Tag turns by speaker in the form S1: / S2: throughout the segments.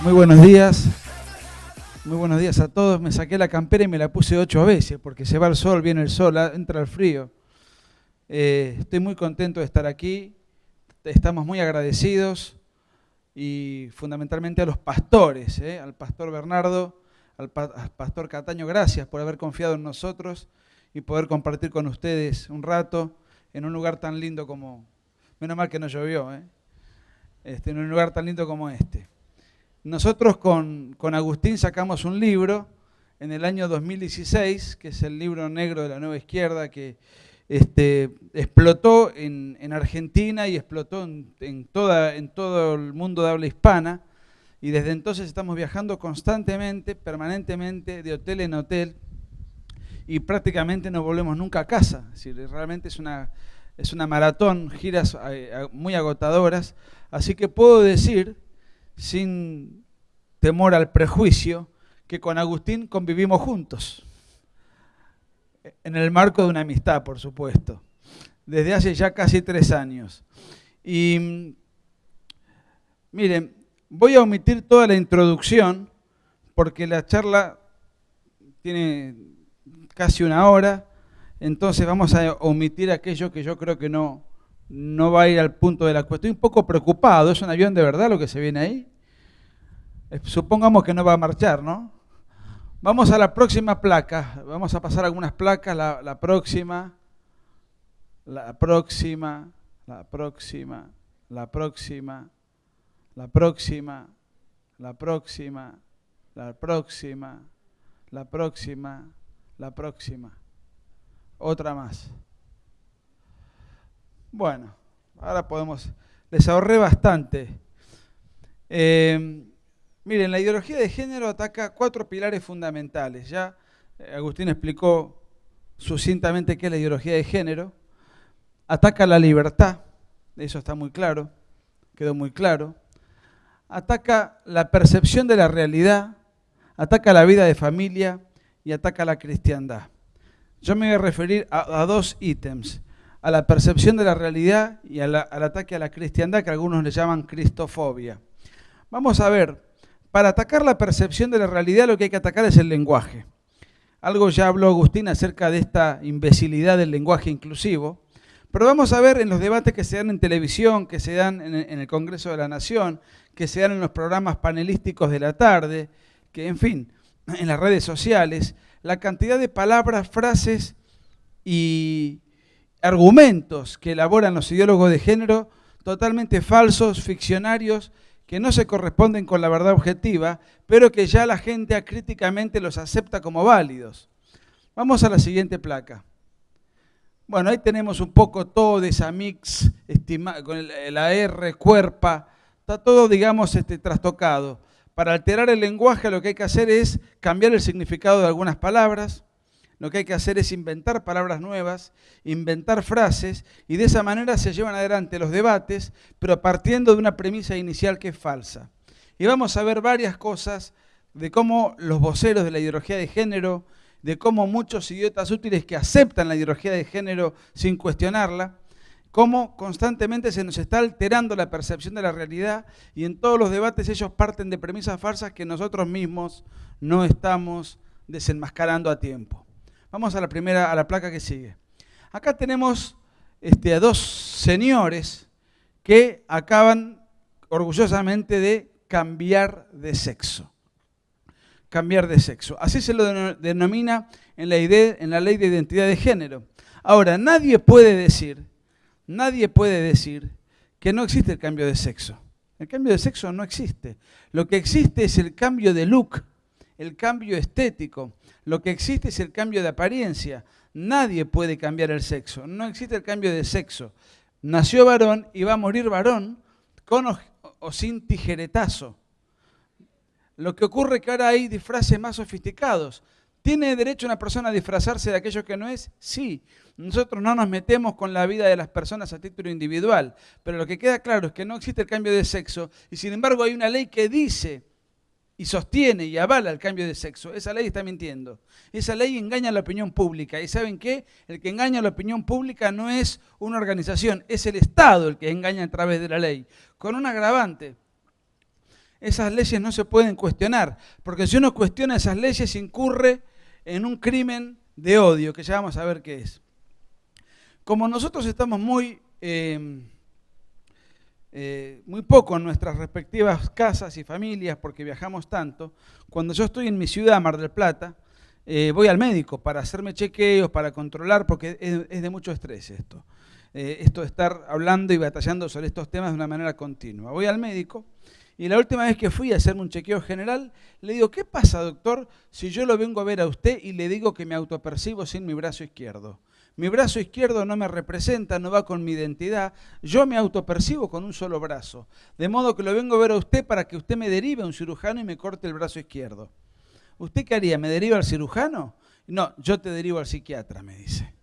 S1: Muy buenos días. Muy buenos días a todos. Me saqué la campera y me la puse 8 veces porque se va el sol, viene el sol, entra el frío. Estoy muy contento de estar aquí. Estamos muy agradecidos y fundamentalmente a los pastores, al pastor Bernardo, al pastor Cataño, gracias por haber confiado en nosotros y poder compartir con ustedes un rato en un lugar tan lindo como, menos mal que no llovió, en un lugar tan lindo como este. Nosotros con Agustín sacamos un libro en el año 2016, que es el libro negro de la Nueva Izquierda, que explotó en Argentina y explotó en todo el mundo de habla hispana, y desde entonces estamos viajando constantemente, permanentemente, de hotel en hotel, y prácticamente no volvemos nunca a casa. Es decir, realmente es una maratón, giras muy agotadoras, así que puedo decir, sin temor al prejuicio, que con Agustín convivimos juntos, en el marco de una amistad, por supuesto, desde hace ya casi 3 años. Y miren, voy a omitir toda la introducción, porque la charla tiene casi 1 hora, entonces vamos a omitir aquello que yo creo que no va a ir al punto de la cuestión. Estoy un poco preocupado, ¿es un avión de verdad lo que se viene ahí? Supongamos que no va a marchar, ¿no? Vamos a la próxima placa, vamos a pasar algunas placas, la próxima, la próxima, la próxima, la próxima, la próxima, la próxima, la próxima, la próxima, la próxima. Otra más. Bueno, ahora podemos, les ahorré bastante. Miren, la ideología de género ataca 4 pilares fundamentales. Ya Agustín explicó sucintamente qué es la ideología de género. Ataca la libertad, eso está muy claro, quedó muy claro. Ataca la percepción de la realidad, ataca la vida de familia y ataca la cristiandad. Yo me voy a referir a 2 ítems, a la percepción de la realidad y al ataque a la cristiandad, que algunos le llaman cristofobia. Vamos a ver. Para atacar la percepción de la realidad lo que hay que atacar es el lenguaje. Algo ya habló Agustín acerca de esta imbecilidad del lenguaje inclusivo, pero vamos a ver en los debates que se dan en televisión, que se dan en el Congreso de la Nación, que se dan en los programas panelísticos de la tarde, que en fin, en las redes sociales, la cantidad de palabras, frases y argumentos que elaboran los ideólogos de género totalmente falsos, ficcionarios, que no se corresponden con la verdad objetiva, pero que ya la gente acríticamente los acepta como válidos. Vamos a la siguiente placa. Bueno, ahí tenemos un poco todo de esa mix, con la R, cuerpa, está todo, digamos, trastocado. Para alterar el lenguaje lo que hay que hacer es cambiar el significado de algunas palabras, lo que hay que hacer es inventar palabras nuevas, inventar frases, y de esa manera se llevan adelante los debates, pero partiendo de una premisa inicial que es falsa. Y vamos a ver varias cosas de cómo los voceros de la ideología de género, de cómo muchos idiotas útiles que aceptan la ideología de género sin cuestionarla, cómo constantemente se nos está alterando la percepción de la realidad, y en todos los debates ellos parten de premisas falsas que nosotros mismos no estamos desenmascarando a tiempo. Vamos a la placa que sigue. Acá tenemos a 2 señores que acaban orgullosamente de cambiar de sexo. Cambiar de sexo. Así se lo denomina en la ley de identidad de género. Ahora, nadie puede decir que no existe el cambio de sexo. El cambio de sexo no existe. Lo que existe es el cambio de look, el cambio estético. Lo que existe es el cambio de apariencia. Nadie puede cambiar el sexo. No existe el cambio de sexo. Nació varón y va a morir varón con o sin tijeretazo. Lo que ocurre es que ahora hay disfraces más sofisticados. ¿Tiene derecho una persona a disfrazarse de aquello que no es? Sí. Nosotros no nos metemos con la vida de las personas a título individual, pero lo que queda claro es que no existe el cambio de sexo y sin embargo hay una ley que dice y sostiene y avala el cambio de sexo. Esa ley está mintiendo. Esa ley engaña a la opinión pública. ¿Y saben qué? El que engaña a la opinión pública no es una organización, es el Estado el que engaña a través de la ley. Con un agravante. Esas leyes no se pueden cuestionar, porque si uno cuestiona esas leyes incurre en un crimen de odio, que ya vamos a ver qué es. Como nosotros estamos muy poco en nuestras respectivas casas y familias, porque viajamos tanto, cuando yo estoy en mi ciudad, Mar del Plata, voy al médico para hacerme chequeos, para controlar, porque es de mucho estrés esto. Esto de estar hablando y batallando sobre estos temas de una manera continua. Voy al médico y la última vez que fui a hacerme un chequeo general, le digo, ¿qué pasa, doctor, si yo lo vengo a ver a usted y le digo que me autopercibo sin mi brazo izquierdo? Mi brazo izquierdo no me representa, no va con mi identidad, yo me autopercibo con un solo brazo. De modo que lo vengo a ver a usted para que usted me derive a un cirujano y me corte el brazo izquierdo. ¿Usted qué haría? ¿Me deriva al cirujano? No, yo te derivo al psiquiatra, me dice.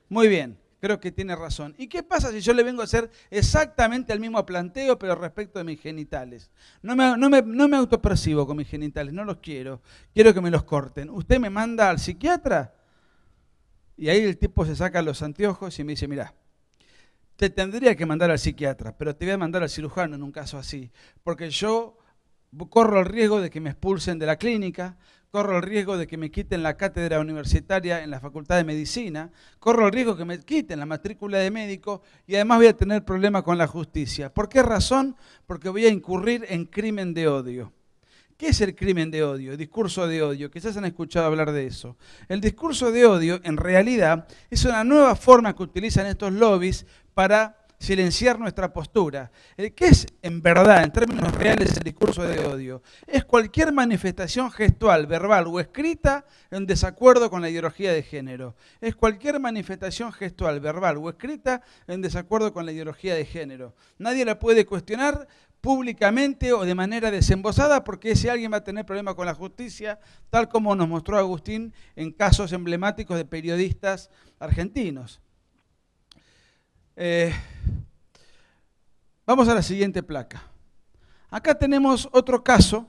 S1: Muy bien, creo que tiene razón. ¿Y qué pasa si yo le vengo a hacer exactamente el mismo planteo, pero respecto de mis genitales? No me autopercibo con mis genitales, no los quiero. Quiero que me los corten. ¿Usted me manda al psiquiatra? Y ahí el tipo se saca los anteojos y me dice, mirá, te tendría que mandar al psiquiatra, pero te voy a mandar al cirujano en un caso así, porque yo corro el riesgo de que me expulsen de la clínica, corro el riesgo de que me quiten la cátedra universitaria en la Facultad de Medicina, corro el riesgo de que me quiten la matrícula de médico y además voy a tener problemas con la justicia. ¿Por qué razón? Porque voy a incurrir en crimen de odio. ¿Qué es el crimen de odio? El discurso de odio. Quizás han escuchado hablar de eso. El discurso de odio, en realidad, es una nueva forma que utilizan estos lobbies para silenciar nuestra postura. ¿Qué es, en verdad, en términos reales, el discurso de odio? Es cualquier manifestación gestual, verbal o escrita en desacuerdo con la ideología de género. Es cualquier manifestación gestual, verbal o escrita en desacuerdo con la ideología de género. Nadie la puede cuestionar públicamente o de manera desembosada, porque ese alguien va a tener problemas con la justicia, tal como nos mostró Agustín en casos emblemáticos de periodistas argentinos. Vamos a la siguiente placa. Acá tenemos otro caso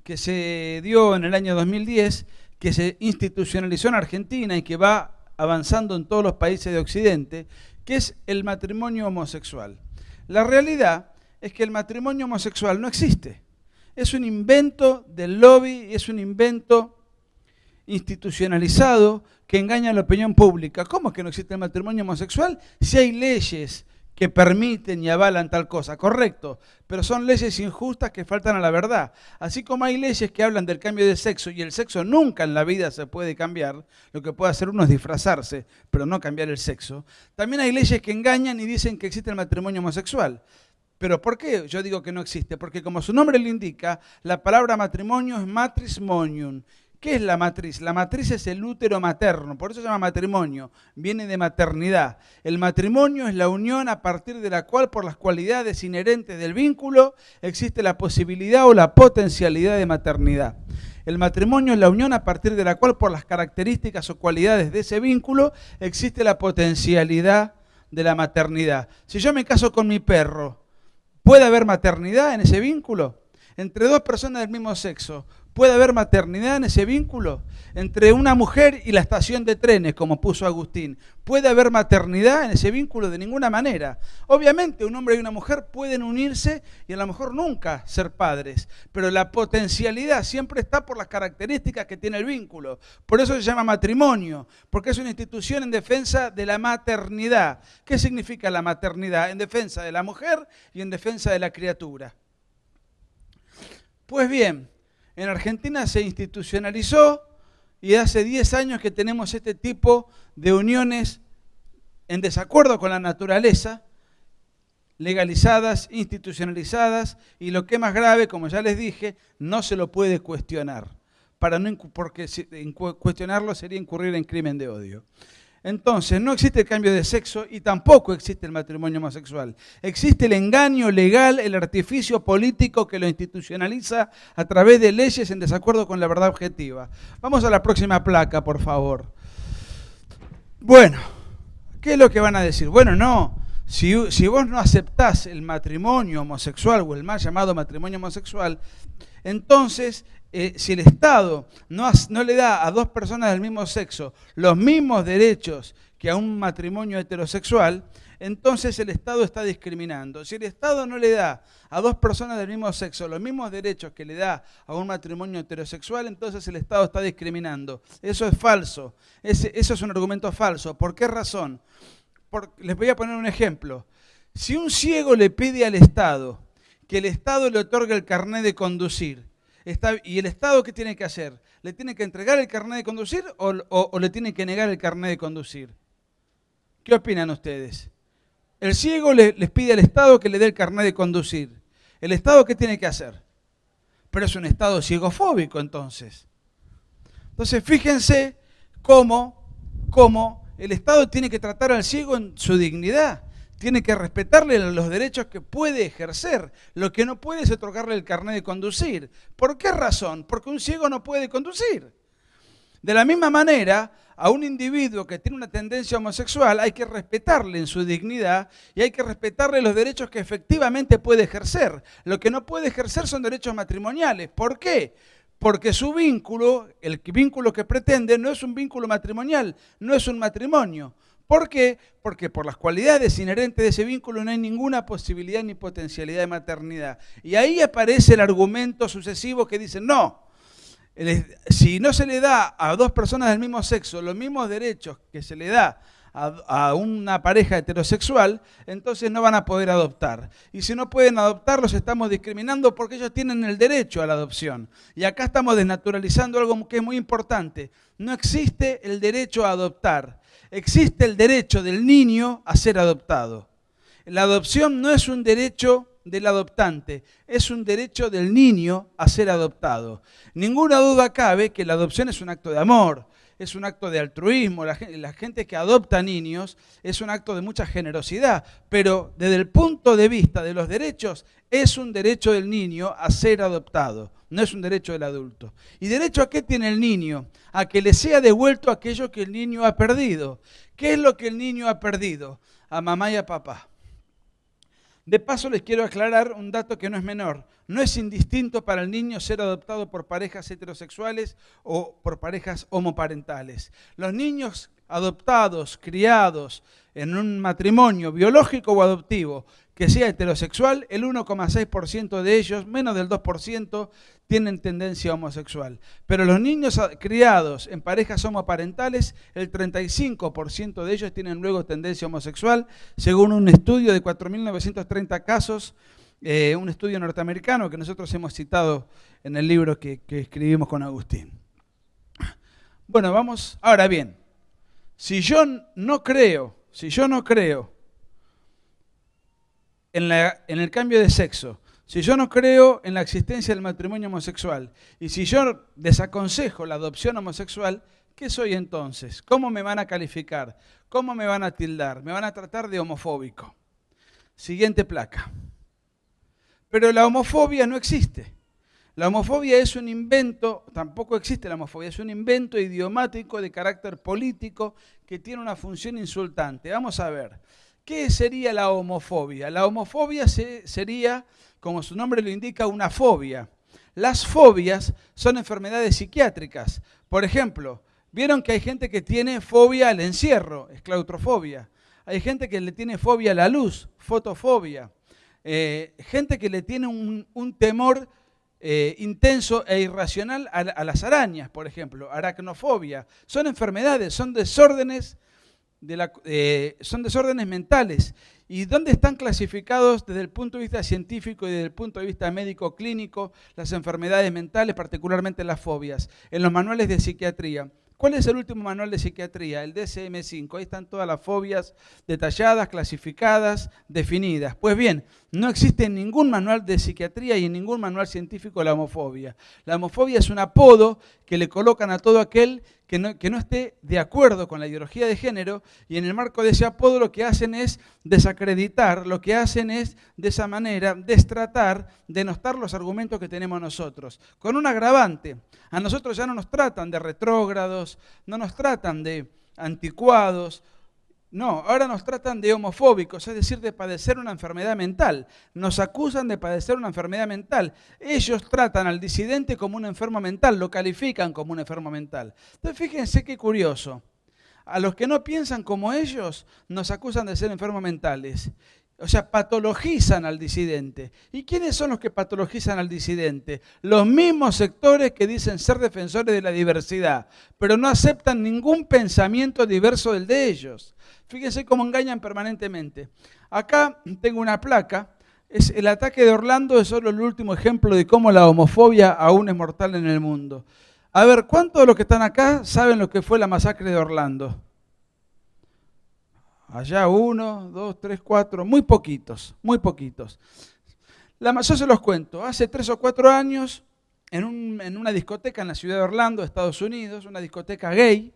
S1: que se dio en el año 2010, que se institucionalizó en Argentina y que va avanzando en todos los países de Occidente, que es el matrimonio homosexual. La realidad es que el matrimonio homosexual no existe. Es un invento del lobby, es un invento institucionalizado que engaña a la opinión pública. ¿Cómo es que no existe el matrimonio homosexual? Si hay leyes que permiten y avalan tal cosa, correcto, pero son leyes injustas que faltan a la verdad. Así como hay leyes que hablan del cambio de sexo y el sexo nunca en la vida se puede cambiar, lo que puede hacer uno es disfrazarse, pero no cambiar el sexo. También hay leyes que engañan y dicen que existe el matrimonio homosexual. ¿Pero por qué yo digo que no existe? Porque como su nombre lo indica, la palabra matrimonio es matrimonium. ¿Qué es la matriz? La matriz es el útero materno, por eso se llama matrimonio, viene de maternidad. El matrimonio es la unión a partir de la cual, por las cualidades inherentes del vínculo, existe la posibilidad o la potencialidad de maternidad. El matrimonio es la unión a partir de la cual, por las características o cualidades de ese vínculo, existe la potencialidad de la maternidad. Si yo me caso con mi perro, ¿puede haber maternidad en ese vínculo? Entre dos personas del mismo sexo, ¿puede haber maternidad en ese vínculo? Entre una mujer y la estación de trenes, como puso Agustín, ¿puede haber maternidad en ese vínculo? De ninguna manera. Obviamente un hombre y una mujer pueden unirse y a lo mejor nunca ser padres, pero la potencialidad siempre está por las características que tiene el vínculo. Por eso se llama matrimonio, porque es una institución en defensa de la maternidad. ¿Qué significa la maternidad? En defensa de la mujer y en defensa de la criatura. Pues bien, en Argentina se institucionalizó y hace 10 años que tenemos este tipo de uniones en desacuerdo con la naturaleza, legalizadas, institucionalizadas y lo que es más grave, como ya les dije, no se lo puede cuestionar, porque cuestionarlo sería incurrir en crimen de odio. Entonces, no existe el cambio de sexo y tampoco existe el matrimonio homosexual. Existe el engaño legal, el artificio político que lo institucionaliza a través de leyes en desacuerdo con la verdad objetiva. Vamos a la próxima placa, por favor. Bueno, ¿qué es lo que van a decir? Bueno, no, si vos no aceptás el matrimonio homosexual o el mal llamado matrimonio homosexual, entonces si el Estado no le da a dos personas del mismo sexo los mismos derechos que a un matrimonio heterosexual, entonces el Estado está discriminando. Si el Estado no le da a dos personas del mismo sexo los mismos derechos que le da a un matrimonio heterosexual, entonces el Estado está discriminando. Eso es falso. Eso es un argumento falso. ¿Por qué razón? Les voy a poner un ejemplo. Si un ciego le pide al Estado que el Estado le otorgue el carnet de conducir, ¿y el Estado qué tiene que hacer? ¿Le tiene que entregar el carnet de conducir o le tiene que negar el carnet de conducir? ¿Qué opinan ustedes? El ciego les pide al Estado que le dé el carnet de conducir. ¿El Estado qué tiene que hacer? Pero es un Estado ciegofóbico entonces. Entonces fíjense cómo el Estado tiene que tratar al ciego en su dignidad. Tiene que respetarle los derechos que puede ejercer. Lo que no puede es otorgarle el carnet de conducir. ¿Por qué razón? Porque un ciego no puede conducir. De la misma manera, a un individuo que tiene una tendencia homosexual hay que respetarle en su dignidad y hay que respetarle los derechos que efectivamente puede ejercer. Lo que no puede ejercer son derechos matrimoniales. ¿Por qué? Porque su vínculo, el vínculo que pretende, no es un vínculo matrimonial, no es un matrimonio. ¿Por qué? Porque por las cualidades inherentes de ese vínculo no hay ninguna posibilidad ni potencialidad de maternidad. Y ahí aparece el argumento sucesivo que dice, no, si no se le da a dos personas del mismo sexo los mismos derechos que se le da a una pareja heterosexual, entonces no van a poder adoptar. Y si no pueden adoptar, los estamos discriminando porque ellos tienen el derecho a la adopción. Y acá estamos desnaturalizando algo que es muy importante. No existe el derecho a adoptar. Existe el derecho del niño a ser adoptado. La adopción no es un derecho del adoptante, es un derecho del niño a ser adoptado. Ninguna duda cabe que la adopción es un acto de amor, es un acto de altruismo. La gente que adopta niños es un acto de mucha generosidad, pero desde el punto de vista de los derechos, es un derecho del niño a ser adoptado, no es un derecho del adulto. ¿Y derecho a qué tiene el niño? A que le sea devuelto aquello que el niño ha perdido. ¿Qué es lo que el niño ha perdido? A mamá y a papá. De paso les quiero aclarar un dato que no es menor. No es indistinto para el niño ser adoptado por parejas heterosexuales o por parejas homoparentales. Los niños adoptados, criados en un matrimonio biológico o adoptivo que sea heterosexual, el 1,6% de ellos, menos del 2%, tienen tendencia homosexual. Pero los niños criados en parejas homoparentales, el 35% de ellos tienen luego tendencia homosexual, según un estudio de 4.930 casos, un estudio norteamericano que nosotros hemos citado en el libro que escribimos con Agustín. Bueno, vamos, ahora bien, si yo no creo en el cambio de sexo, si yo no creo en la existencia del matrimonio homosexual y si yo desaconsejo la adopción homosexual, ¿qué soy entonces? ¿Cómo me van a calificar? ¿Cómo me van a tildar? Me van a tratar de homofóbico. Siguiente placa. Pero la homofobia no existe. La homofobia es un invento, tampoco existe la homofobia, es un invento idiomático de carácter político que tiene una función insultante. Vamos a ver. ¿Qué sería la homofobia? La homofobia sería, como su nombre lo indica, una fobia. Las fobias son enfermedades psiquiátricas. Por ejemplo, vieron que hay gente que tiene fobia al encierro, es claustrofobia. Hay gente que le tiene fobia a la luz, fotofobia. Gente que le tiene un temor intenso e irracional a las arañas, por ejemplo, aracnofobia. Son enfermedades, son desórdenes. Son desórdenes mentales. ¿Y dónde están clasificados desde el punto de vista científico y desde el punto de vista médico clínico las enfermedades mentales, particularmente las fobias? En los manuales de psiquiatría. ¿Cuál es el último manual de psiquiatría? El DSM-5. Ahí están todas las fobias detalladas, clasificadas, definidas. Pues bien, no existe en ningún manual de psiquiatría y en ningún manual científico la homofobia. La homofobia es un apodo que le colocan a todo aquel que no esté de acuerdo con la ideología de género, y en el marco de ese apodo lo que hacen es desacreditar, lo que hacen es de esa manera destratar, denostar los argumentos que tenemos nosotros. Con un agravante, a nosotros ya no nos tratan de retrógrados, no nos tratan de anticuados, no, ahora nos tratan de homofóbicos, es decir, de padecer una enfermedad mental. Nos acusan de padecer una enfermedad mental. Ellos tratan al disidente como un enfermo mental, lo califican como un enfermo mental. Entonces, fíjense qué curioso. A los que no piensan como ellos nos acusan de ser enfermos mentales. O sea, patologizan al disidente. ¿Y quiénes son los que patologizan al disidente? Los mismos sectores que dicen ser defensores de la diversidad, pero no aceptan ningún pensamiento diverso del de ellos. Fíjense cómo engañan permanentemente. Acá tengo una placa. El ataque de Orlando es solo el último ejemplo de cómo la homofobia aún es mortal en el mundo. A ver, ¿cuántos de los que están acá saben lo que fue la masacre de Orlando? Allá 1, 2, 3, 4, muy poquitos, muy poquitos. Yo se los cuento, hace 3 o 4 años, en una discoteca en la ciudad de Orlando, Estados Unidos, una discoteca gay,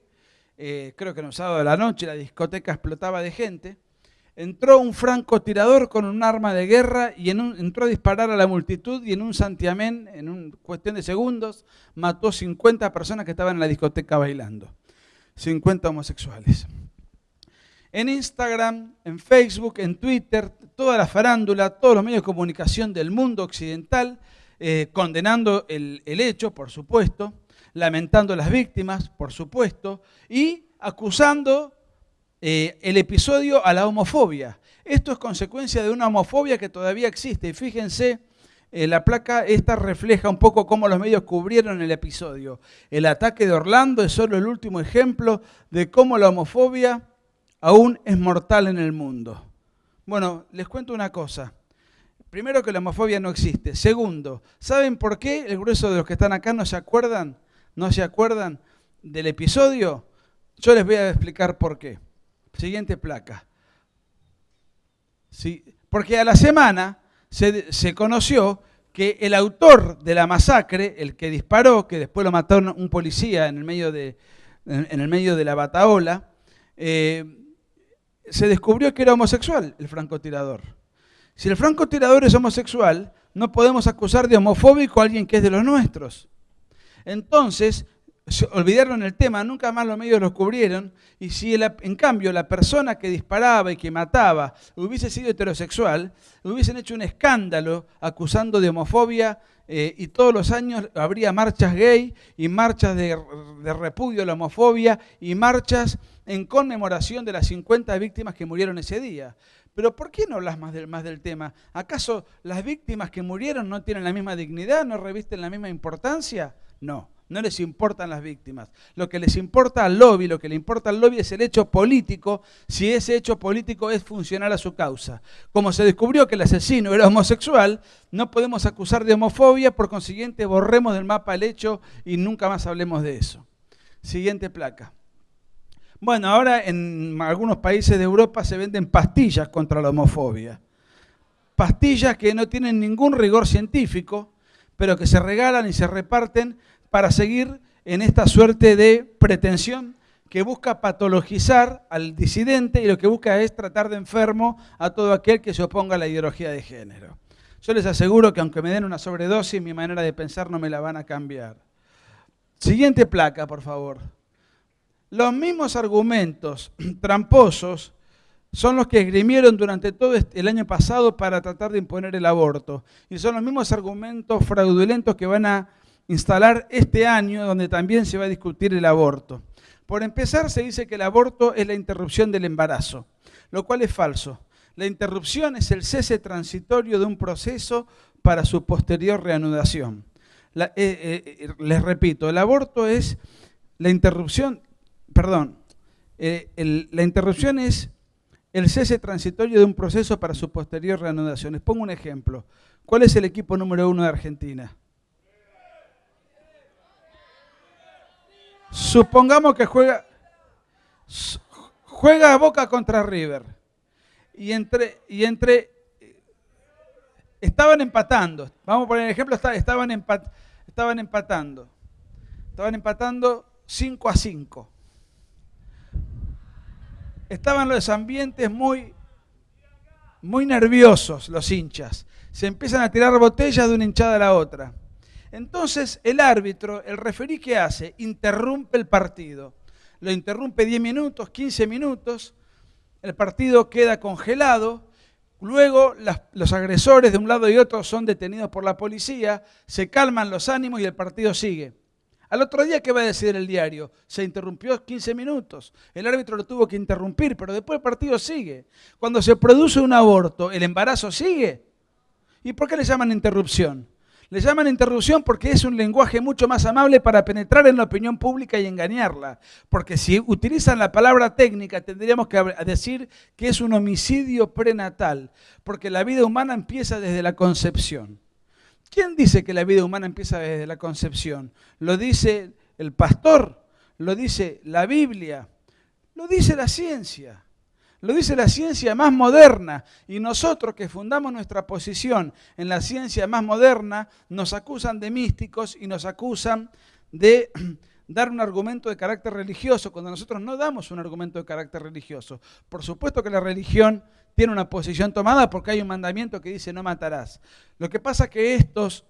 S1: creo que en un sábado de la noche la discoteca explotaba de gente, entró un francotirador con un arma de guerra y entró a disparar a la multitud y en un santiamén, cuestión de segundos, mató 50 personas que estaban en la discoteca bailando, 50 homosexuales. En Instagram, en Facebook, en Twitter, toda la farándula, todos los medios de comunicación del mundo occidental, condenando el hecho, por supuesto, lamentando a las víctimas, por supuesto, y acusando el episodio a la homofobia. Esto es consecuencia de una homofobia que todavía existe. Y fíjense, la placa esta refleja un poco cómo los medios cubrieron el episodio. El ataque de Orlando es solo el último ejemplo de cómo la homofobia aún es mortal en el mundo. Bueno, les cuento una cosa. Primero, que la homofobia no existe. Segundo, ¿saben por qué el grueso de los que están acá no se acuerdan? ¿No se acuerdan del episodio? Yo les voy a explicar por qué. Siguiente placa. Sí, porque a la semana se conoció que el autor de la masacre, el que disparó, que después lo mató un policía en el medio de la batahola, se descubrió que era homosexual el francotirador. Si el francotirador es homosexual, no podemos acusar de homofóbico a alguien que es de los nuestros. Entonces, se olvidaron el tema, nunca más los medios lo cubrieron, y si en cambio la persona que disparaba y que mataba hubiese sido heterosexual, hubiesen hecho un escándalo acusando de homofobia, y todos los años habría marchas gay y marchas de repudio a la homofobia y marchas en conmemoración de las 50 víctimas que murieron ese día. Pero ¿por qué no hablas más del tema? ¿Acaso las víctimas que murieron no tienen la misma dignidad, no revisten la misma importancia? No, no les importan las víctimas. Lo que les importa al lobby, lo que le importa al lobby es el hecho político, si ese hecho político es funcional a su causa. Como se descubrió que el asesino era homosexual, no podemos acusar de homofobia, por consiguiente borremos del mapa el hecho y nunca más hablemos de eso. Siguiente placa. Bueno, ahora en algunos países de Europa se venden pastillas contra la homofobia. Pastillas que no tienen ningún rigor científico, pero que se regalan y se reparten para seguir en esta suerte de pretensión que busca patologizar al disidente y lo que busca es tratar de enfermo a todo aquel que se oponga a la ideología de género. Yo les aseguro que aunque me den una sobredosis, mi manera de pensar no me la van a cambiar. Siguiente placa, por favor. Los mismos argumentos tramposos son los que esgrimieron durante todo el año pasado para tratar de imponer el aborto. Y son los mismos argumentos fraudulentos que van a instalar este año, donde también se va a discutir el aborto. Por empezar, se dice que el aborto es la interrupción del embarazo, lo cual es falso. La interrupción es el cese transitorio de un proceso para su posterior reanudación. Les repito, el aborto es la interrupción, la interrupción es el cese transitorio de un proceso para su posterior reanudación. Les pongo un ejemplo. ¿Cuál es el equipo número 1 de Argentina? Supongamos que juega Boca contra River. Estaban empatando. Vamos a poner el ejemplo, estaban empatando. Estaban empatando 5-5. Estaban los ambientes muy nerviosos, los hinchas. Se empiezan a tirar botellas de una hinchada a la otra. Entonces el árbitro, el referí, ¿qué hace? Interrumpe el partido. Lo interrumpe 10 minutos, 15 minutos. El partido queda congelado. Luego los agresores de un lado y otro son detenidos por la policía. Se calman los ánimos y el partido sigue. Al otro día, ¿qué va a decir el diario? Se interrumpió 15 minutos. El árbitro lo tuvo que interrumpir, pero después el partido sigue. Cuando se produce un aborto, ¿el embarazo sigue? ¿Y por qué le llaman interrupción? Le llaman interrupción porque es un lenguaje mucho más amable para penetrar en la opinión pública y engañarla. Porque si utilizan la palabra técnica, tendríamos que decir que es un homicidio prenatal, porque la vida humana empieza desde la concepción. ¿Quién dice que la vida humana empieza desde la concepción? ¿Lo dice el pastor? ¿Lo dice la Biblia? ¿Lo dice la ciencia? Lo dice la ciencia más moderna, y nosotros que fundamos nuestra posición en la ciencia más moderna nos acusan de místicos y nos acusan de dar un argumento de carácter religioso, cuando nosotros no damos un argumento de carácter religioso. Por supuesto que la religión tiene una posición tomada porque hay un mandamiento que dice no matarás. Lo que pasa es que estos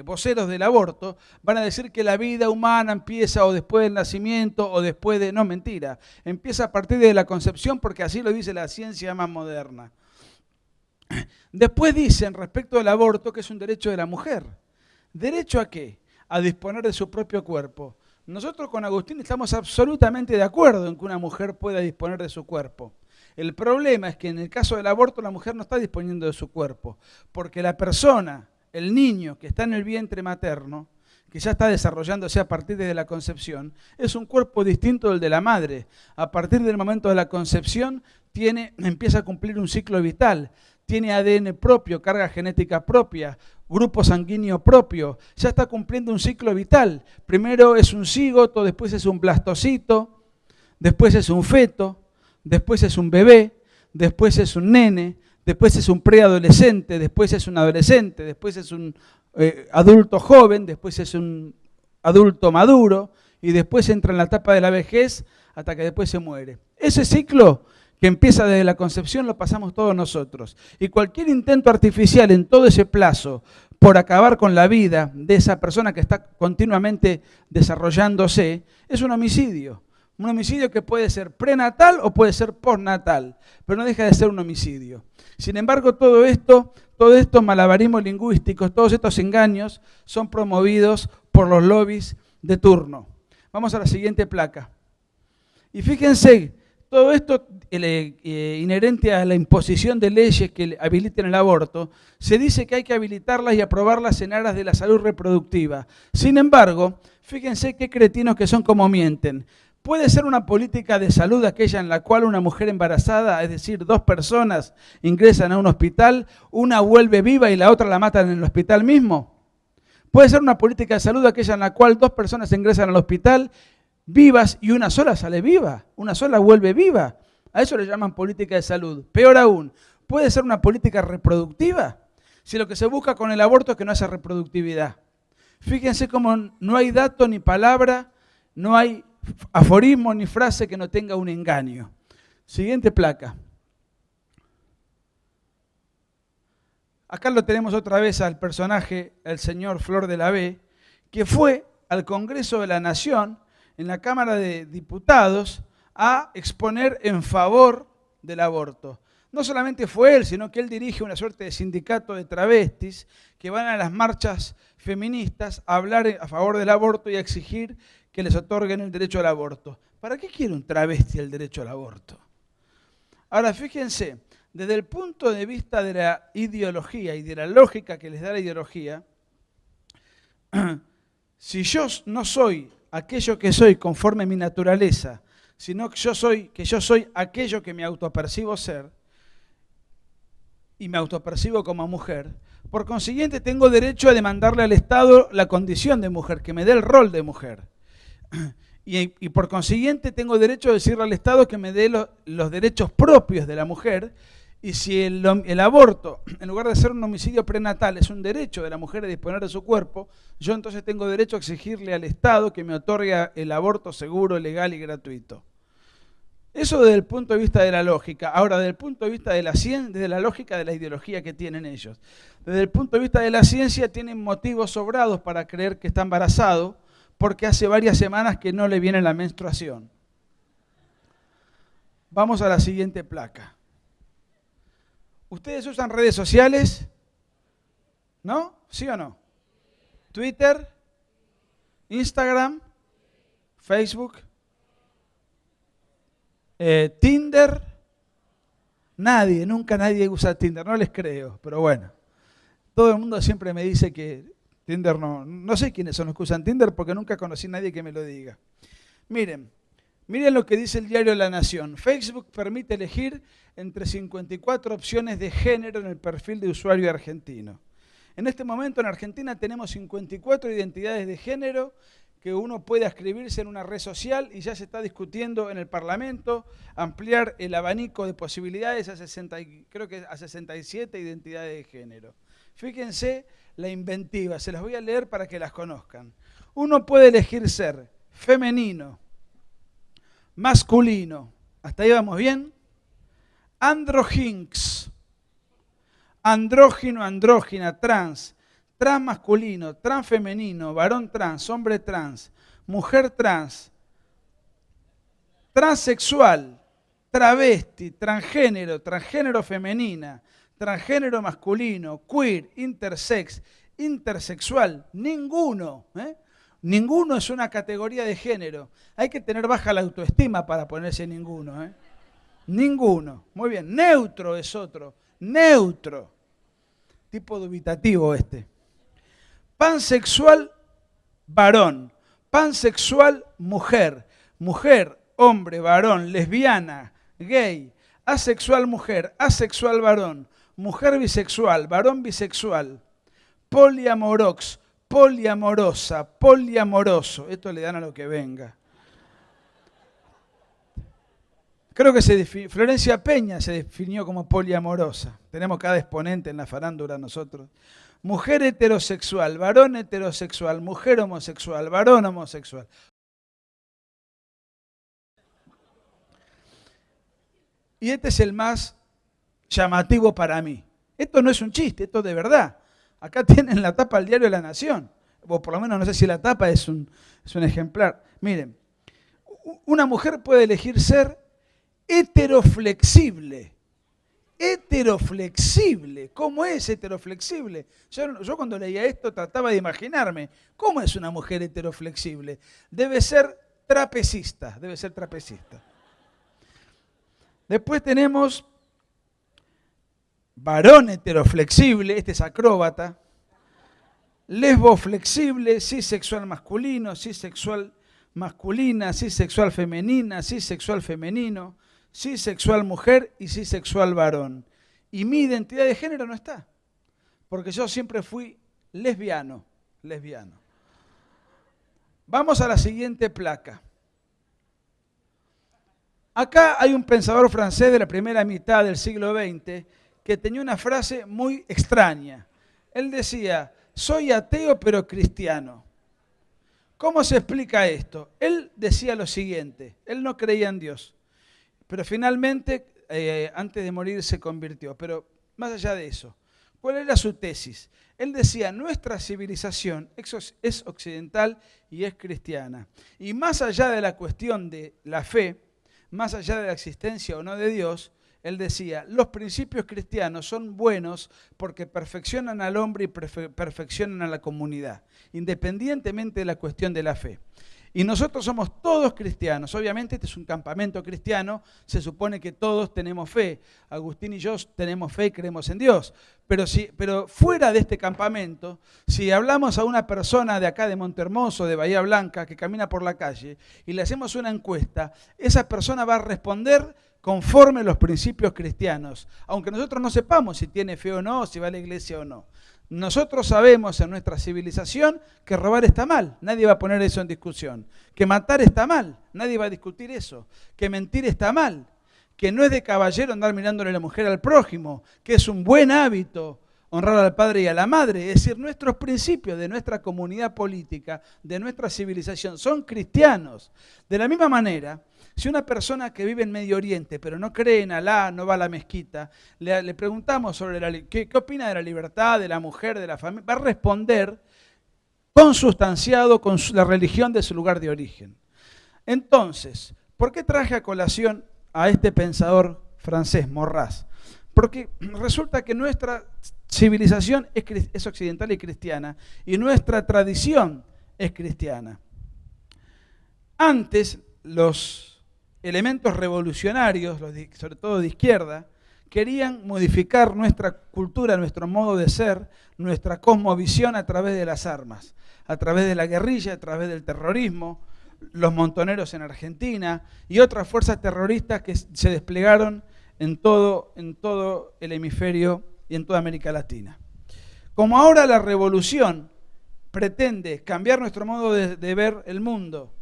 S1: voceros del aborto van a decir que la vida humana empieza o después del nacimiento o después de... No, mentira. Empieza a partir de la concepción porque así lo dice la ciencia más moderna. Después dicen respecto al aborto que es un derecho de la mujer. ¿Derecho a qué? A disponer de su propio cuerpo. Nosotros con Agustín estamos absolutamente de acuerdo en que una mujer pueda disponer de su cuerpo. El problema es que en el caso del aborto la mujer no está disponiendo de su cuerpo, porque la persona, el niño que está en el vientre materno, que ya está desarrollándose a partir de la concepción, es un cuerpo distinto del de la madre. A partir del momento de la concepción empieza a cumplir un ciclo vital, tiene ADN propio, carga genética propia, grupo sanguíneo propio, ya está cumpliendo un ciclo vital. Primero es un cigoto, después es un blastocito, después es un feto, después es un bebé, después es un nene, después es un preadolescente, después es un adolescente, después es un adulto joven, después es un adulto maduro y después entra en la etapa de la vejez hasta que después se muere. Ese ciclo que empieza desde la concepción lo pasamos todos nosotros. Y cualquier intento artificial en todo ese plazo por acabar con la vida de esa persona que está continuamente desarrollándose es un homicidio. Un homicidio que puede ser prenatal o puede ser postnatal, pero no deja de ser un homicidio. Sin embargo, todos estos malabarismos lingüísticos, todos estos engaños son promovidos por los lobbies de turno. Vamos a la siguiente placa. Y fíjense, todo esto inherente a la imposición de leyes que habiliten el aborto, se dice que hay que habilitarlas y aprobarlas en aras de la salud reproductiva. Sin embargo, fíjense qué cretinos que son como mienten. ¿Puede ser una política de salud aquella en la cual una mujer embarazada, es decir, 2 personas ingresan a un hospital, una vuelve viva y la otra la matan en el hospital mismo? ¿Puede ser una política de salud aquella en la cual 2 personas ingresan al hospital vivas y una sola sale viva, una sola vuelve viva? A eso le llaman política de salud. Peor aún, ¿puede ser una política reproductiva? Si lo que se busca con el aborto es que no haya reproductividad. Fíjense cómo no hay dato ni palabra, no hay aforismo ni frase que no tenga un engaño. Siguiente placa. Acá lo tenemos otra vez al personaje, el señor Flor de la B, que fue al Congreso de la Nación, en la Cámara de Diputados, a exponer en favor del aborto. No solamente fue él, sino que él dirige una suerte de sindicato de travestis que van a las marchas feministas a hablar a favor del aborto y a exigir que les otorguen el derecho al aborto. ¿Para qué quiere un travesti el derecho al aborto? Ahora, fíjense, desde el punto de vista de la ideología y de la lógica que les da la ideología, si yo no soy aquello que soy conforme a mi naturaleza, sino que yo soy aquello que me autopercibo ser, y me autopercibo como mujer, por consiguiente tengo derecho a demandarle al Estado la condición de mujer, que me dé el rol de mujer. Y por consiguiente tengo derecho a decirle al Estado que me dé los derechos propios de la mujer. Y si el aborto, en lugar de ser un homicidio prenatal, es un derecho de la mujer a disponer de su cuerpo, yo entonces tengo derecho a exigirle al Estado que me otorgue el aborto seguro, legal y gratuito. Eso desde el punto de vista de la lógica. Ahora, desde el punto de vista de la ciencia, desde la lógica de la ideología que tienen ellos. Desde el punto de vista de la ciencia, tienen motivos sobrados para creer que está embarazado, porque hace varias semanas que no le viene la menstruación. Vamos a la siguiente placa. ¿Ustedes usan redes sociales? ¿No? ¿Sí o no? ¿Twitter? Instagram, Facebook, Tinder. Nunca nadie usa Tinder, no les creo, pero bueno. Todo el mundo siempre me dice que Tinder no sé quiénes son los que usan Tinder porque nunca conocí a nadie que me lo diga. Miren lo que dice el diario La Nación. Facebook permite elegir entre 54 opciones de género en el perfil de usuario argentino. En este momento en Argentina tenemos 54 identidades de género que uno puede inscribirse en una red social y ya se está discutiendo en el Parlamento ampliar el abanico de posibilidades a 67 identidades de género. Fíjense la inventiva, se las voy a leer para que las conozcan. Uno puede elegir ser femenino, masculino, ¿hasta ahí vamos bien? Androginx, andrógino, andrógina, trans masculino, trans femenino, varón trans, hombre trans, mujer trans, transexual, travesti, transgénero femenina, transgénero masculino, queer, intersex, intersexual, ninguno. Ninguno es una categoría de género. Hay que tener baja la autoestima para ponerse ninguno. Ninguno. Muy bien. Neutro es otro. Neutro. Tipo dubitativo este. Pansexual, varón. Pansexual, mujer. Mujer, hombre, varón, lesbiana, gay. Asexual, mujer. Asexual, varón. Mujer bisexual, varón bisexual. Poliamorox, poliamorosa, poliamoroso. Esto le dan a lo que venga. Creo que Florencia Peña se definió como poliamorosa. Tenemos cada exponente en la farándula nosotros. Mujer heterosexual, varón heterosexual, mujer homosexual, varón homosexual. Y este es el más llamativo para mí. Esto no es un chiste, esto es de verdad. Acá tienen la tapa del diario La Nación. O por lo menos no sé si la tapa es un ejemplar. Miren, una mujer puede elegir ser heteroflexible. Heteroflexible. ¿Cómo es heteroflexible? Yo cuando leía esto trataba de imaginarme. ¿Cómo es una mujer heteroflexible? Debe ser trapecista. Debe ser trapecista. Después tenemos varón heteroflexible. Este es acróbata. Lesboflexible, cisexual masculino, cisexual masculina, cisexual femenina, cisexual femenino, cisexual mujer y cisexual varón. Y mi identidad de género no está, porque yo siempre fui lesbiano. Vamos a la siguiente placa. Acá hay un pensador francés de la primera mitad del siglo XX que tenía una frase muy extraña. Él decía: soy ateo pero cristiano. ¿Cómo se explica esto? Él decía lo siguiente, él no creía en Dios, pero finalmente, antes de morir, se convirtió. Pero más allá de eso, ¿cuál era su tesis? Él decía, nuestra civilización es occidental y es cristiana. Y más allá de la cuestión de la fe, más allá de la existencia o no de Dios, él decía, los principios cristianos son buenos porque perfeccionan al hombre y perfeccionan a la comunidad, independientemente de la cuestión de la fe. Y nosotros somos todos cristianos. Obviamente este es un campamento cristiano, se supone que todos tenemos fe. Agustín y yo tenemos fe y creemos en Dios. Pero fuera de este campamento, si hablamos a una persona de acá de Montehermoso, de Bahía Blanca, que camina por la calle, y le hacemos una encuesta, esa persona va a responder conforme a los principios cristianos, aunque nosotros no sepamos si tiene fe o no, si va a la iglesia o no. Nosotros sabemos en nuestra civilización que robar está mal, nadie va a poner eso en discusión. Que matar está mal, nadie va a discutir eso. Que mentir está mal, que no es de caballero andar mirándole la mujer al prójimo, que es un buen hábito honrar al padre y a la madre. Es decir, nuestros principios de nuestra comunidad política, de nuestra civilización, son cristianos. De la misma manera, si una persona que vive en Medio Oriente, pero no cree en Alá, no va a la mezquita, le preguntamos sobre ¿qué opina de la libertad, de la mujer, de la familia? Va a responder consustanciado con la religión de su lugar de origen. Entonces, ¿por qué traje a colación a este pensador francés, Maurras? Porque resulta que nuestra civilización es occidental y cristiana, y nuestra tradición es cristiana. Antes, los elementos revolucionarios, sobre todo de izquierda, querían modificar nuestra cultura, nuestro modo de ser, nuestra cosmovisión a través de las armas, a través de la guerrilla, a través del terrorismo, los montoneros en Argentina y otras fuerzas terroristas que se desplegaron en todo el hemisferio y en toda América Latina. Como ahora la revolución pretende cambiar nuestro modo de ver el mundo,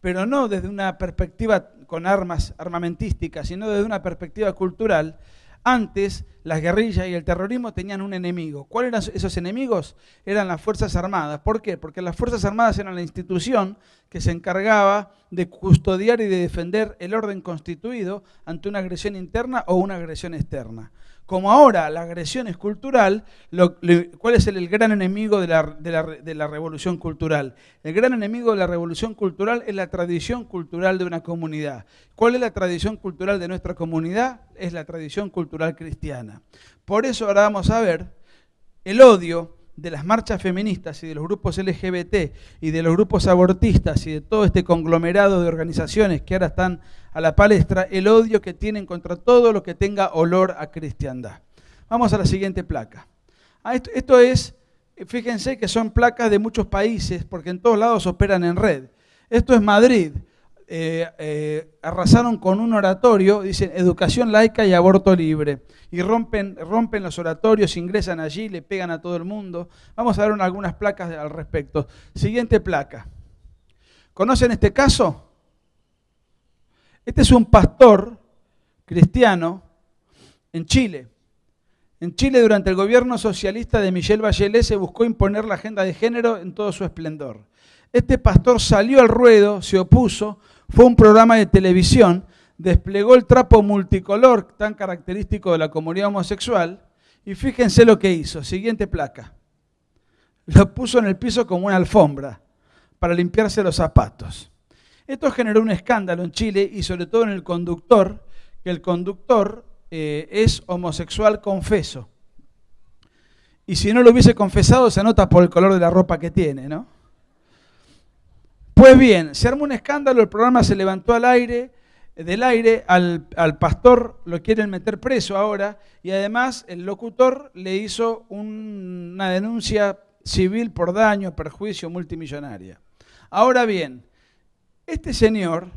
S1: pero no desde una perspectiva con armas armamentísticas, sino desde una perspectiva cultural, antes las guerrillas y el terrorismo tenían un enemigo. ¿Cuáles eran esos enemigos? Eran las Fuerzas Armadas. ¿Por qué? Porque las Fuerzas Armadas eran la institución que se encargaba de custodiar y de defender el orden constituido ante una agresión interna o una agresión externa. Como ahora la agresión es cultural, ¿cuál es el gran enemigo de la revolución cultural? El gran enemigo de la revolución cultural es la tradición cultural de una comunidad. ¿Cuál es la tradición cultural de nuestra comunidad? Es la tradición cultural cristiana. Por eso ahora vamos a ver el odio de las marchas feministas y de los grupos LGBT y de los grupos abortistas y de todo este conglomerado de organizaciones que ahora están a la palestra, el odio que tienen contra todo lo que tenga olor a cristiandad. Vamos a la siguiente placa. Esto es, fíjense que son placas de muchos países porque en todos lados operan en red. Esto es Madrid. Arrasaron con un oratorio, dicen educación laica y aborto libre, y rompen los oratorios, ingresan allí, le pegan a todo el mundo. Vamos a ver algunas placas al respecto. Siguiente placa. ¿Conocen este caso? Este es un pastor cristiano en Chile. En Chile, durante el gobierno socialista de Michelle Bachelet, se buscó imponer la agenda de género en todo su esplendor. Este pastor salió al ruedo, se opuso, fue a un programa de televisión, desplegó el trapo multicolor tan característico de la comunidad homosexual y fíjense lo que hizo. Siguiente placa. Lo puso en el piso como una alfombra para limpiarse los zapatos. Esto generó un escándalo en Chile y sobre todo en el conductor, que el conductor es homosexual confeso. Y si no lo hubiese confesado se nota por el color de la ropa que tiene, ¿no? Pues bien, se armó un escándalo, el programa se levantó del aire, al pastor lo quieren meter preso ahora y además el locutor le hizo una denuncia civil por daño, perjuicio multimillonaria. Ahora bien, este señor,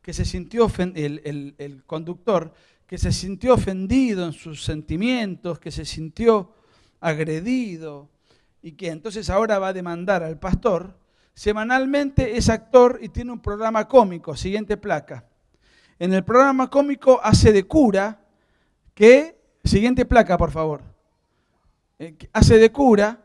S1: que se sintió el conductor, que se sintió ofendido en sus sentimientos, que se sintió agredido y que entonces ahora va a demandar al pastor, semanalmente es actor y tiene un programa cómico. Siguiente placa. En el programa cómico hace de cura siguiente placa, por favor. Hace de cura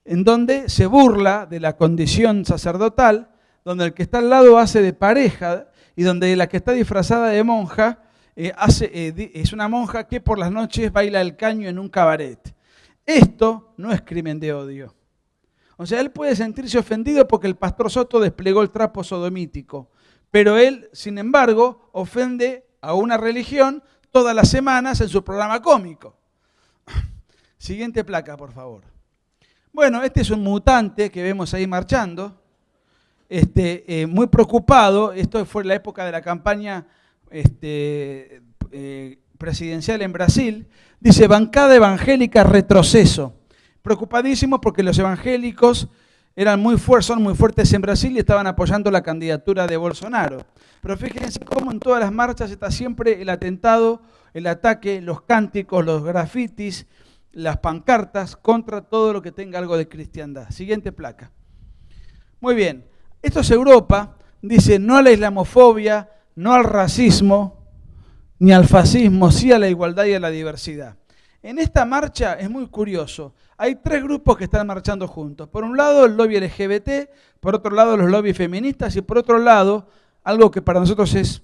S1: en donde se burla de la condición sacerdotal, donde el que está al lado hace de pareja y donde la que está disfrazada de monja es una monja que por las noches baila el caño en un cabaret. Esto no es crimen de odio. O sea, él puede sentirse ofendido porque el pastor Soto desplegó el trapo sodomítico, pero él, sin embargo, ofende a una religión todas las semanas en su programa cómico. Siguiente placa, por favor. Bueno, este es un mutante que vemos ahí marchando, muy preocupado. Esto fue la época de la campaña presidencial en Brasil. Dice, bancada evangélica retroceso. Preocupadísimo porque los evangélicos son muy fuertes en Brasil y estaban apoyando la candidatura de Bolsonaro. Pero fíjense cómo en todas las marchas está siempre el atentado, el ataque, los cánticos, los grafitis, las pancartas contra todo lo que tenga algo de cristiandad. Siguiente placa. Muy bien, esto es Europa, dice no a la islamofobia, no al racismo, ni al fascismo, sí a la igualdad y a la diversidad. En esta marcha es muy curioso, hay tres grupos que están marchando juntos. Por un lado el lobby LGBT, por otro lado los lobbies feministas y por otro lado, algo que para nosotros es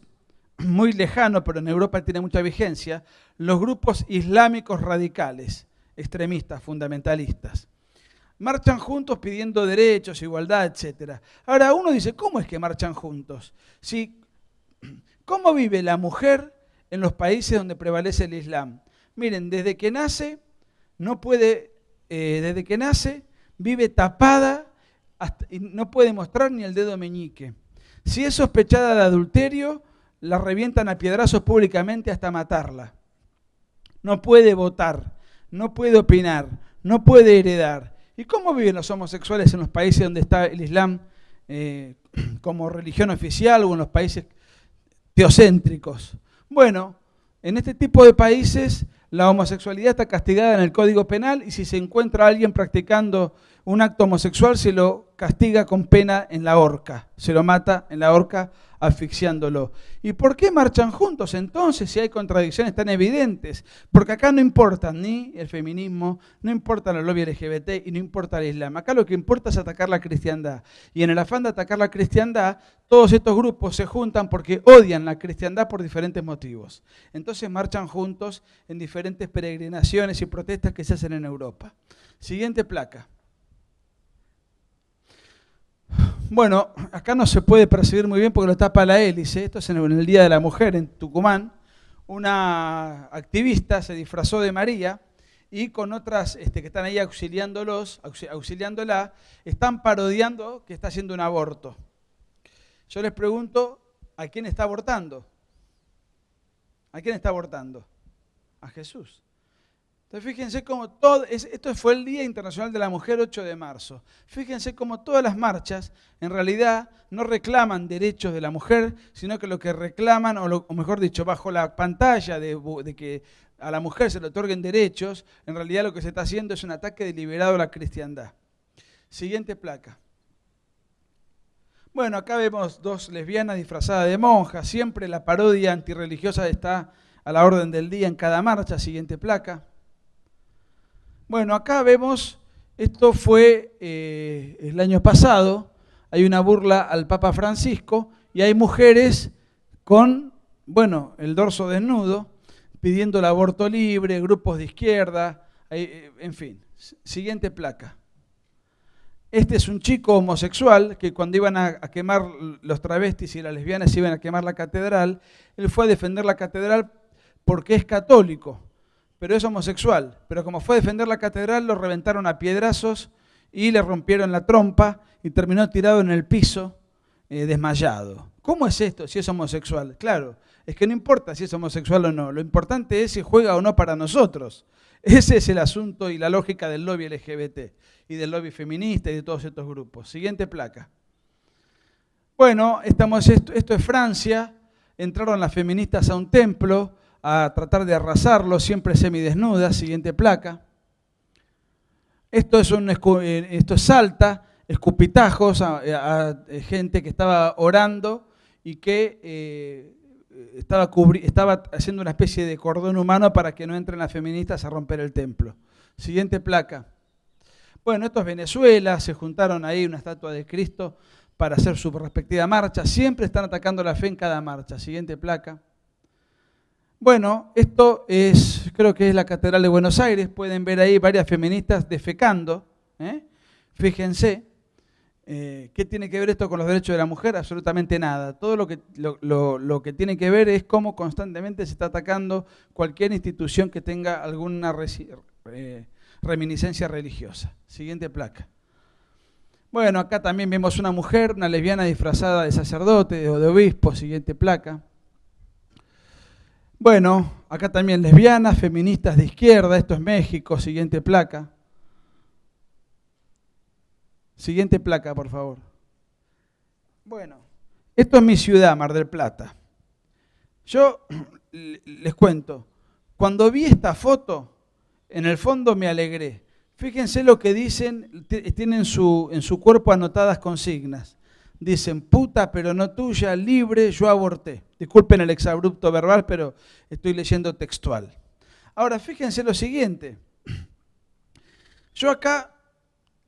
S1: muy lejano, pero en Europa tiene mucha vigencia, los grupos islámicos radicales, extremistas, fundamentalistas. Marchan juntos pidiendo derechos, igualdad, etc. Ahora uno dice, ¿cómo es que marchan juntos? ¿Cómo vive la mujer en los países donde prevalece el Islam? Miren, desde que nace, vive tapada y no puede mostrar ni el dedo meñique. Si es sospechada de adulterio, la revientan a piedrazos públicamente hasta matarla. No puede votar, no puede opinar, no puede heredar. ¿Y cómo viven los homosexuales en los países donde está el Islam como religión oficial o en los países teocéntricos? Bueno, en este tipo de países la homosexualidad está castigada en el Código Penal y si se encuentra a alguien practicando un acto homosexual se lo castiga con pena en la horca, se lo mata en la horca asfixiándolo. ¿Y por qué marchan juntos entonces si hay contradicciones tan evidentes? Porque acá no importa ni el feminismo, no importa la lobby LGBT y no importa el Islam. Acá lo que importa es atacar la cristiandad. Y en el afán de atacar la cristiandad, todos estos grupos se juntan porque odian la cristiandad por diferentes motivos. Entonces marchan juntos en diferentes peregrinaciones y protestas que se hacen en Europa. Siguiente placa. Bueno, acá no se puede percibir muy bien porque lo tapa la hélice. Esto es en el Día de la Mujer en Tucumán. Una activista se disfrazó de María y con otras que están ahí auxiliándola, están parodiando que está haciendo un aborto. Yo les pregunto, ¿a quién está abortando? ¿A quién está abortando? A Jesús. Entonces fíjense cómo esto fue el Día Internacional de la Mujer, 8 de marzo. Fíjense cómo todas las marchas en realidad no reclaman derechos de la mujer, sino que lo que reclaman, o mejor dicho, bajo la pantalla de que a la mujer se le otorguen derechos, en realidad lo que se está haciendo es un ataque deliberado a la cristiandad. Siguiente placa. Bueno, acá vemos dos lesbianas disfrazadas de monjas. Siempre la parodia antirreligiosa está a la orden del día en cada marcha. Siguiente placa. Bueno, acá vemos, esto fue el año pasado, hay una burla al Papa Francisco y hay mujeres con, bueno, el dorso desnudo, pidiendo el aborto libre, grupos de izquierda, en fin. Siguiente placa. Este es un chico homosexual que cuando iban a quemar los travestis y las lesbianas iban a quemar la catedral, él fue a defender la catedral porque es católico, pero es homosexual. Pero como fue a defender la catedral, lo reventaron a piedrazos y le rompieron la trompa y terminó tirado en el piso, desmayado. ¿Cómo es esto si es homosexual? Claro, es que no importa si es homosexual o no, lo importante es si juega o no para nosotros. Ese es el asunto y la lógica del lobby LGBT y del lobby feminista y de todos estos grupos. Siguiente placa. Bueno, esto es Francia, entraron las feministas a un templo a tratar de arrasarlo, siempre semidesnudas. Siguiente placa. Esto es Salta, escupitajos a gente que estaba orando y que estaba haciendo una especie de cordón humano para que no entren las feministas a romper el templo. Siguiente placa. Bueno, esto es Venezuela, se juntaron ahí una estatua de Cristo para hacer su respectiva marcha. Siempre están atacando la fe en cada marcha. Siguiente placa. Bueno, esto creo que es la Catedral de Buenos Aires. Pueden ver ahí varias feministas defecando. Fíjense. ¿Qué tiene que ver esto con los derechos de la mujer? Absolutamente nada. Todo lo que tiene que ver es cómo constantemente se está atacando cualquier institución que tenga alguna reminiscencia religiosa. Siguiente placa. Bueno, acá también vemos una mujer, una lesbiana disfrazada de sacerdote o de obispo. Siguiente placa. Bueno, acá también lesbianas, feministas de izquierda. Esto es México. Siguiente placa. Siguiente placa, por favor. Bueno, esto es mi ciudad, Mar del Plata. Yo les cuento, cuando vi esta foto, en el fondo me alegré. Fíjense lo que dicen, tienen en su cuerpo anotadas consignas. Dicen, puta pero no tuya, libre, yo aborté. Disculpen el exabrupto verbal, pero estoy leyendo textual. Ahora, fíjense lo siguiente. Yo acá,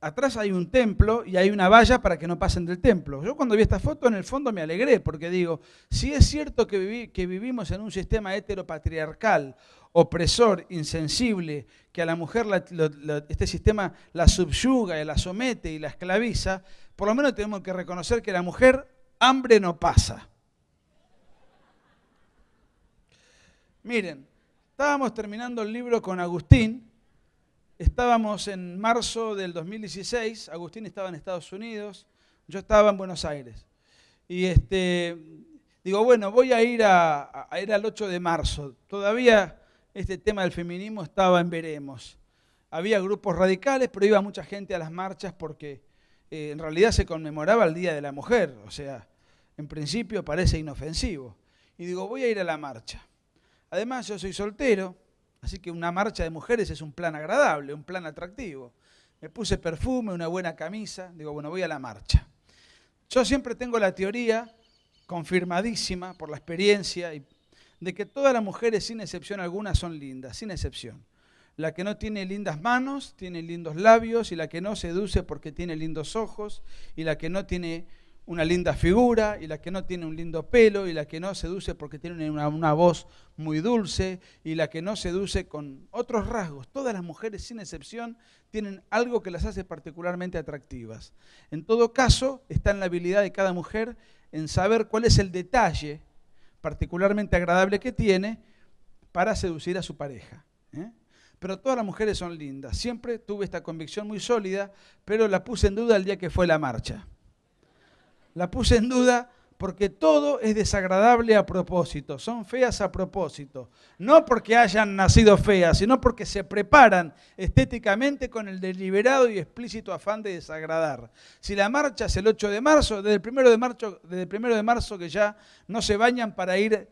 S1: atrás hay un templo y hay una valla para que no pasen del templo. Yo cuando vi esta foto, en el fondo me alegré, porque digo, si es cierto que vivimos en un sistema heteropatriarcal, opresor, insensible, que a la mujer este sistema la subyuga y la somete y la esclaviza, por lo menos tenemos que reconocer que la mujer hambre no pasa. Miren, estábamos terminando el libro con Agustín estábamos en marzo del 2016, Agustín estaba en Estados Unidos, yo estaba en Buenos Aires. Y digo, bueno, voy a ir al 8 de marzo. Todavía este tema del feminismo estaba en veremos. Había grupos radicales, pero iba mucha gente a las marchas porque en realidad se conmemoraba el Día de la Mujer. O sea, en principio parece inofensivo. Y digo, voy a ir a la marcha. Además, yo soy soltero, así que una marcha de mujeres es un plan agradable, un plan atractivo. Me puse perfume, una buena camisa, digo, bueno, voy a la marcha. Yo siempre tengo la teoría, confirmadísima por la experiencia, de que todas las mujeres, sin excepción alguna, son lindas, sin excepción. La que no tiene lindas manos, tiene lindos labios, y la que no seduce porque tiene lindos ojos, y la que no tiene una linda figura, y la que no tiene un lindo pelo, y la que no seduce porque tiene una voz muy dulce, y la que no seduce con otros rasgos. Todas las mujeres, sin excepción, tienen algo que las hace particularmente atractivas. En todo caso, está en la habilidad de cada mujer en saber cuál es el detalle particularmente agradable que tiene para seducir a su pareja. Pero todas las mujeres son lindas. Siempre tuve esta convicción muy sólida, pero la puse en duda el día que fue la marcha. La puse en duda porque todo es desagradable a propósito, son feas a propósito. No porque hayan nacido feas, sino porque se preparan estéticamente con el deliberado y explícito afán de desagradar. Si la marcha es el 8 de marzo, desde el 1 de marzo que ya no se bañan para ir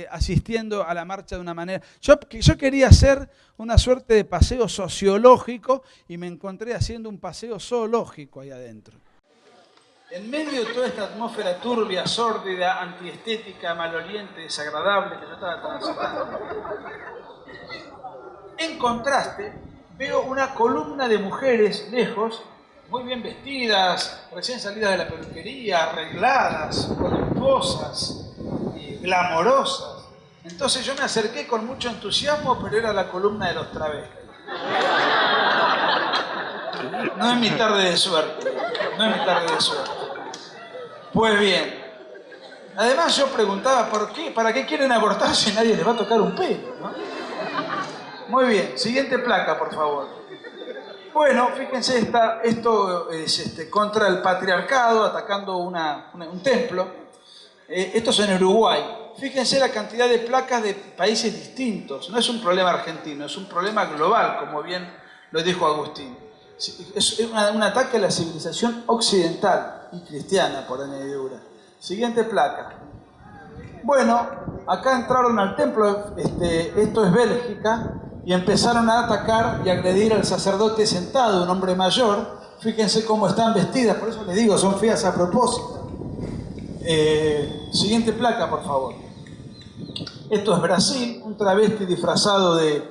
S1: asistiendo a la marcha de una manera. Yo quería hacer una suerte de paseo sociológico y me encontré haciendo un paseo zoológico ahí adentro. En medio de toda esta atmósfera turbia, sórdida, antiestética, maloliente, desagradable que yo estaba transitando, en contraste veo una columna de mujeres lejos, muy bien vestidas, recién salidas de la peluquería, arregladas, voluptuosas y glamorosas. Entonces yo me acerqué con mucho entusiasmo, pero era la columna de los travestis. No es mi tarde de suerte, no es mi tarde de suerte. Pues bien, además yo preguntaba, ¿para qué quieren abortar si nadie les va a tocar un pelo? ¿No? Muy bien, siguiente placa, por favor. Bueno, fíjense, esto es contra el patriarcado, atacando un templo. Esto es en Uruguay. Fíjense la cantidad de placas de países distintos. No es un problema argentino, es un problema global, como bien lo dijo Agustín. Es un ataque a la civilización occidental y cristiana, por añadidura. Siguiente placa. Bueno, acá entraron al templo, esto es Bélgica, y empezaron a atacar y agredir al sacerdote sentado, un hombre mayor. Fíjense cómo están vestidas, por eso les digo, son feas a propósito. Siguiente placa, por favor. Esto es Brasil, un travesti disfrazado de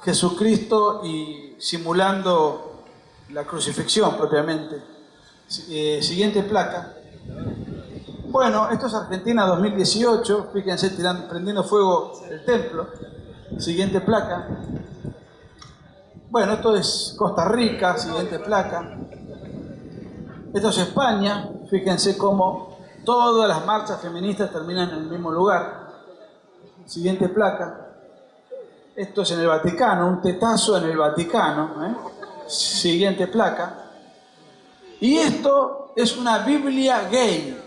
S1: Jesucristo y simulando la crucifixión propiamente. Siguiente placa. Bueno, esto es Argentina 2018, fíjense, prendiendo fuego el templo. Siguiente placa. Bueno, esto es Costa Rica, siguiente placa. Esto es España, fíjense cómo todas las marchas feministas terminan en el mismo lugar. Siguiente placa. Esto es en el Vaticano, un tetazo en el Vaticano. Siguiente placa. Y esto es una Biblia gay.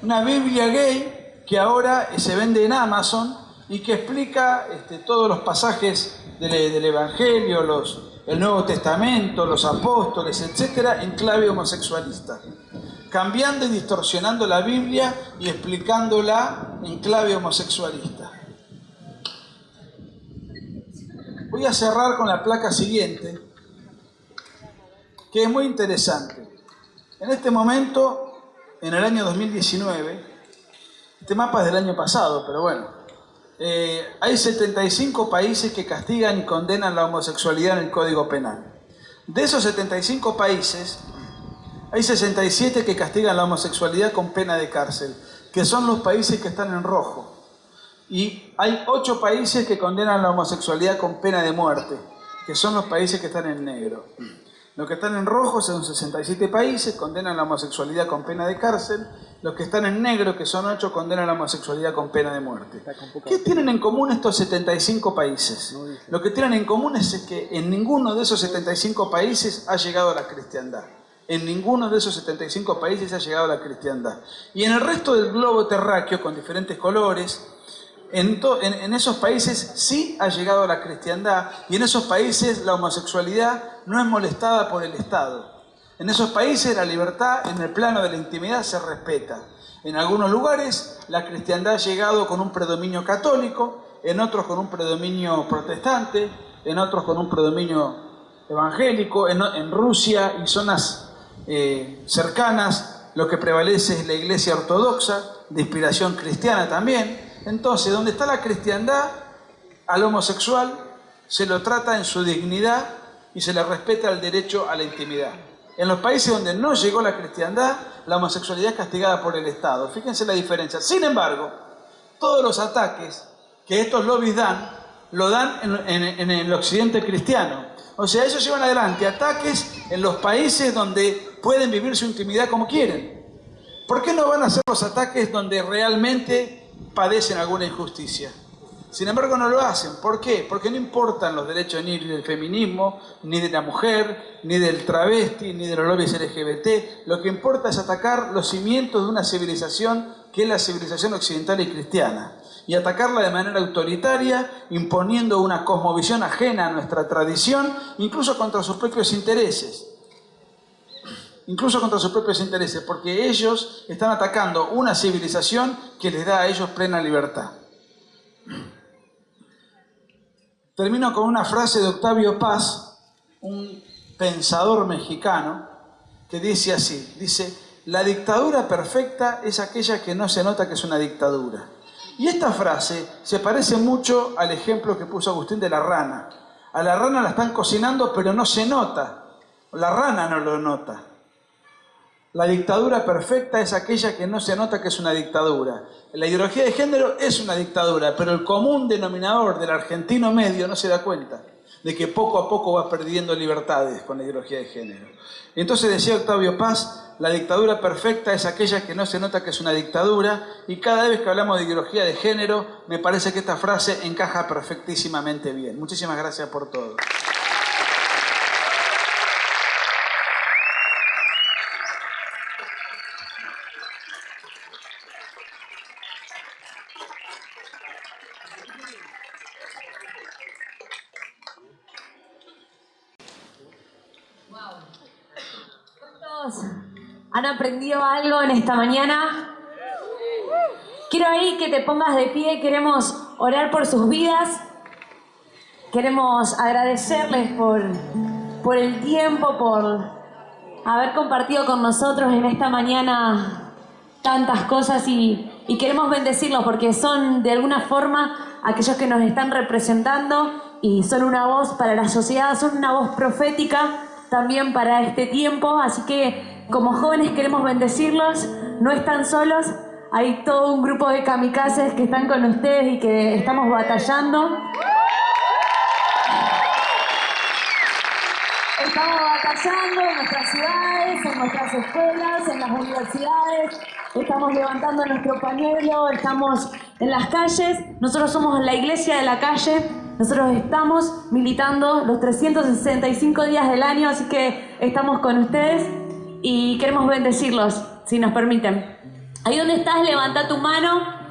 S1: Una Biblia gay que ahora se vende en Amazon y que explica todos los pasajes del Evangelio, el Nuevo Testamento, los apóstoles, etcétera, en clave homosexualista. Cambiando y distorsionando la Biblia y explicándola en clave homosexualista. Voy a cerrar con la placa siguiente, que es muy interesante. En este momento, en el año 2019, este mapa es del año pasado, pero bueno, hay 75 países que castigan y condenan la homosexualidad en el Código Penal. De esos 75 países, hay 67 que castigan la homosexualidad con pena de cárcel, que son los países que están en rojo. Y hay 8 países que condenan la homosexualidad con pena de muerte, que son los países que están en negro. Los que están en rojo son 67 países, condenan la homosexualidad con pena de cárcel, Los que están en negro, que son 8, condenan la homosexualidad con pena de muerte. ¿Qué tienen en común estos 75 países? Lo que tienen en común es que en ninguno de esos 75 países ha llegado la cristiandad. En ninguno de esos 75 países ha llegado la cristiandad. Y en el resto del globo terráqueo, con diferentes colores, en esos países sí ha llegado la cristiandad, y en esos países la homosexualidad no es molestada por el Estado. En esos países la libertad en el plano de la intimidad se respeta. En algunos lugares la cristiandad ha llegado con un predominio católico, en otros con un predominio protestante, en otros con un predominio evangélico. En Rusia y zonas cercanas lo que prevalece es la iglesia ortodoxa, de inspiración cristiana también. Entonces, donde está la cristiandad, al homosexual se lo trata en su dignidad y se le respeta el derecho a la intimidad. En los países donde no llegó la cristiandad, la homosexualidad es castigada por el Estado. Fíjense la diferencia. Sin embargo, todos los ataques que estos lobbies dan, lo dan en el occidente cristiano. O sea, ellos llevan adelante ataques en los países donde pueden vivir su intimidad como quieren. ¿Por qué no van a hacer los ataques donde realmente padecen alguna injusticia? Sin embargo, no lo hacen. ¿Por qué? Porque no importan los derechos ni del feminismo, ni de la mujer, ni del travesti, ni de los lobbies LGBT. Lo que importa es atacar los cimientos de una civilización que es la civilización occidental y cristiana. Y atacarla de manera autoritaria, imponiendo una cosmovisión ajena a nuestra tradición, incluso contra sus propios intereses. Incluso contra sus propios intereses, porque ellos están atacando una civilización que les da a ellos plena libertad. Termino con una frase de Octavio Paz, un pensador mexicano, que dice así, dice: la dictadura perfecta es aquella que no se nota que es una dictadura. Y esta frase se parece mucho al ejemplo que puso Agustín de la rana. A la rana la están cocinando, pero no se nota. La rana no lo nota. La dictadura perfecta es aquella que no se nota que es una dictadura. La ideología de género es una dictadura, pero el común denominador del argentino medio no se da cuenta de que poco a poco va perdiendo libertades con la ideología de género. Entonces decía Octavio Paz, la dictadura perfecta es aquella que no se nota que es una dictadura, y cada vez que hablamos de ideología de género, me parece que esta frase encaja perfectísimamente bien. Muchísimas gracias por todo.
S2: ¿Han aprendido algo en esta mañana? Quiero ahí que te pongas de pie, queremos orar por sus vidas, queremos agradecerles por el tiempo, por haber compartido con nosotros en esta mañana tantas cosas y queremos bendecirlos porque son de alguna forma aquellos que nos están representando y son una voz para la sociedad, son una voz profética también para este tiempo, así que como jóvenes queremos bendecirlos, no están solos, hay todo un grupo de kamikazes que están con ustedes y que estamos batallando. Estamos batallando en nuestras ciudades, en nuestras escuelas, en las universidades, estamos levantando nuestro pañuelo, estamos en las calles, nosotros somos la iglesia de la calle. Nosotros estamos militando los 365 días del año, así que estamos con ustedes y queremos bendecirlos, si nos permiten. Ahí donde estás, levanta tu mano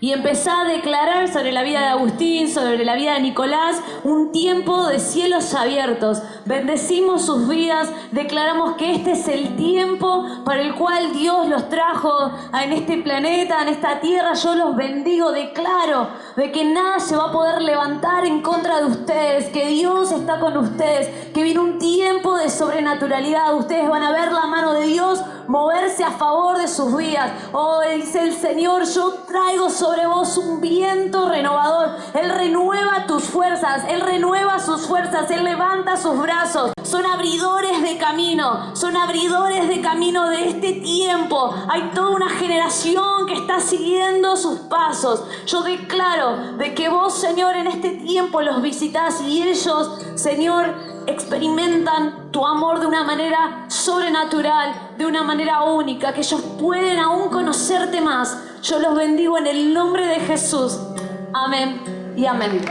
S2: y empezá a declarar sobre la vida de Agustín, sobre la vida de Nicolás, un tiempo de cielos abiertos. Bendecimos sus vidas, declaramos que este es el tiempo para el cual Dios los trajo en este planeta, en esta tierra. Yo los bendigo, declaro de que nada se va a poder levantar en contra de ustedes, que Dios está con ustedes, que viene un tiempo de sobrenaturalidad. Ustedes van a ver la mano de Dios moverse a favor de sus vidas. Oh, dice el Señor, yo traigo sobre vos un viento renovador. Él renueva tus fuerzas, Él renueva sus fuerzas, Él levanta sus brazos. Son abridores de camino, son abridores de camino de este tiempo. Hay toda una generación que está siguiendo sus pasos. Yo declaro de que vos, Señor, en este tiempo los visitás y ellos, Señor, experimentan tu amor de una manera sobrenatural, de una manera única, que ellos pueden aún conocerte más. Yo los bendigo en el nombre de Jesús. Amén y amén.